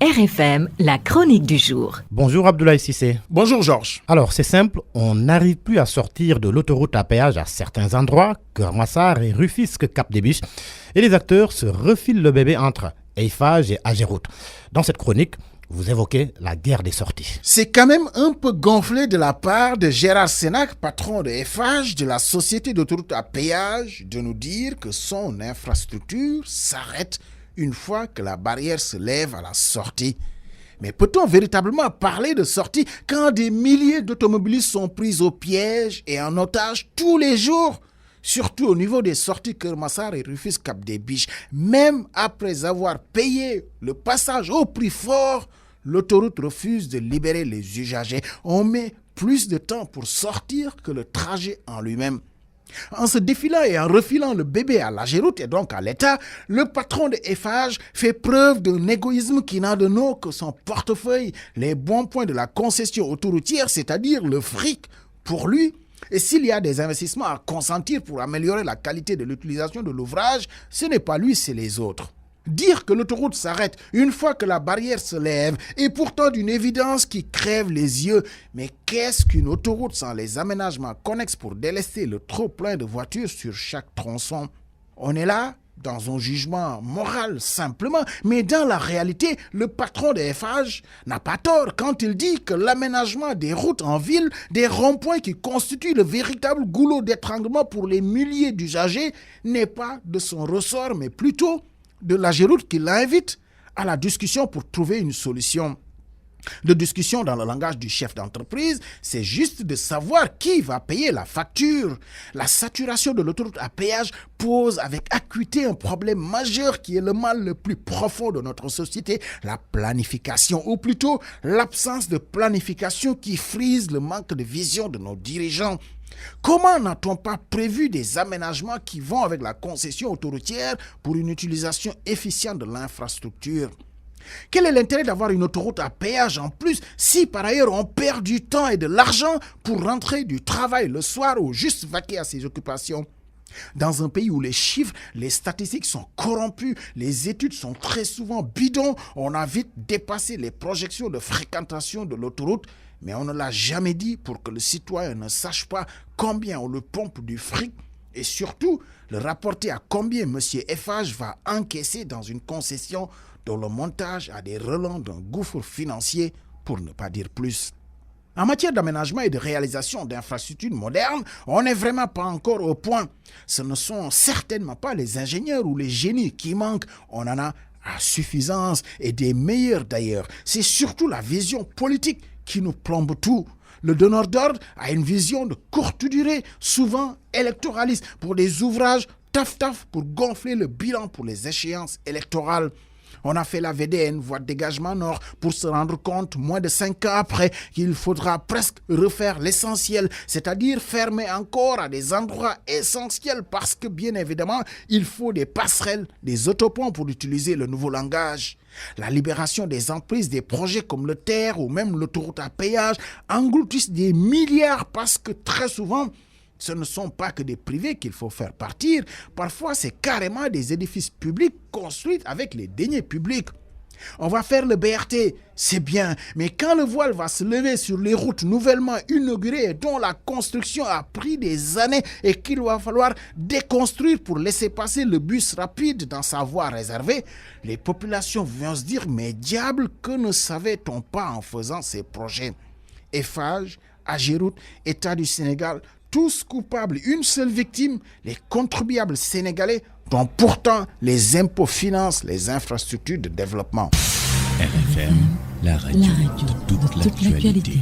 RFM, la chronique du jour. Bonjour Abdoulaye Cissé. Bonjour Georges. Alors c'est simple, on n'arrive plus à sortir de l'autoroute à péage à certains endroits, Keur Massar et Rufisque Cap des Biches, et les acteurs se refilent le bébé entre Eiffage et Ageroute. Dans cette chronique, vous évoquez la guerre des sorties. C'est quand même un peu gonflé de la part de Gérard Sénac, patron de Eiffage, de la société d'autoroute à péage, de nous dire que son infrastructure s'arrête une fois que la barrière se lève à la sortie. Mais peut-on véritablement parler de sortie quand des milliers d'automobilistes sont pris au piège et en otage tous les jours? Surtout au niveau des sorties Keur Massar et Rufisque Cap des Biches. Même après avoir payé le passage au prix fort, l'autoroute refuse de libérer les usagers. On met plus de temps pour sortir que le trajet en lui-même. En se défilant et en refilant le bébé à l'Ageroute et donc à l'État, le patron de Eiffage fait preuve d'un égoïsme qui n'a de nom que son portefeuille, les bons points de la concession autoroutière, c'est-à-dire le fric pour lui. Et s'il y a des investissements à consentir pour améliorer la qualité de l'utilisation de l'ouvrage, ce n'est pas lui, c'est les autres. Dire que l'autoroute s'arrête une fois que la barrière se lève est pourtant d'une évidence qui crève les yeux. Mais qu'est-ce qu'une autoroute sans les aménagements connexes pour délester le trop-plein de voitures sur chaque tronçon? On est là dans un jugement moral simplement, mais dans la réalité, le patron de Eiffage n'a pas tort quand il dit que l'aménagement des routes en ville, des ronds-points qui constituent le véritable goulot d'étranglement pour les milliers d'usagers, n'est pas de son ressort, mais plutôt de l'Ageroute qui l'invite à la discussion pour trouver une solution. De discussion dans le langage du chef d'entreprise, c'est juste de savoir qui va payer la facture. La saturation de l'autoroute à péage pose avec acuité un problème majeur qui est le mal le plus profond de notre société, la planification, ou plutôt l'absence de planification qui frise le manque de vision de nos dirigeants. Comment n'a-t-on pas prévu des aménagements qui vont avec la concession autoroutière pour une utilisation efficiente de l'infrastructure? Quel est l'intérêt d'avoir une autoroute à péage en plus si par ailleurs on perd du temps et de l'argent pour rentrer du travail le soir ou juste vaquer à ses occupations? Dans un pays où les chiffres, les statistiques sont corrompus, les études sont très souvent bidons, on a vite dépassé les projections de fréquentation de l'autoroute, mais on ne l'a jamais dit pour que le citoyen ne sache pas combien on le pompe du fric et surtout le rapporter à combien M. Eiffage va encaisser dans une concession dont le montage a des relents d'un gouffre financier pour ne pas dire plus. En matière d'aménagement et de réalisation d'infrastructures modernes, on n'est vraiment pas encore au point. Ce ne sont certainement pas les ingénieurs ou les génies qui manquent. On en a à suffisance et des meilleurs d'ailleurs. C'est surtout la vision politique qui nous plombe tout. Le donneur d'ordre a une vision de courte durée, souvent électoraliste, pour des ouvrages taf-taf pour gonfler le bilan pour les échéances électorales. On a fait la VDN, voie de dégagement nord, pour se rendre compte, moins de 5 ans après, qu'il faudra presque refaire l'essentiel, c'est-à-dire fermer encore à des endroits essentiels parce que, bien évidemment, il faut des passerelles, des autoponts pour utiliser le nouveau langage. La libération des emprises des projets comme le TER ou même l'autoroute à péage engloutissent des milliards parce que très souvent, ce ne sont pas que des privés qu'il faut faire partir. Parfois, c'est carrément des édifices publics construits avec les deniers publics. On va faire le BRT, c'est bien, mais quand le voile va se lever sur les routes nouvellement inaugurées et dont la construction a pris des années et qu'il va falloir déconstruire pour laisser passer le bus rapide dans sa voie réservée, les populations vont se dire « Mais diable, que ne savait-on pas en faisant ces projets ?» Eiffage, Ageroute, État du Sénégal, tous coupables, une seule victime, les contribuables sénégalais dont pourtant les impôts financent les infrastructures de développement. RFM, la radio de toute l'actualité.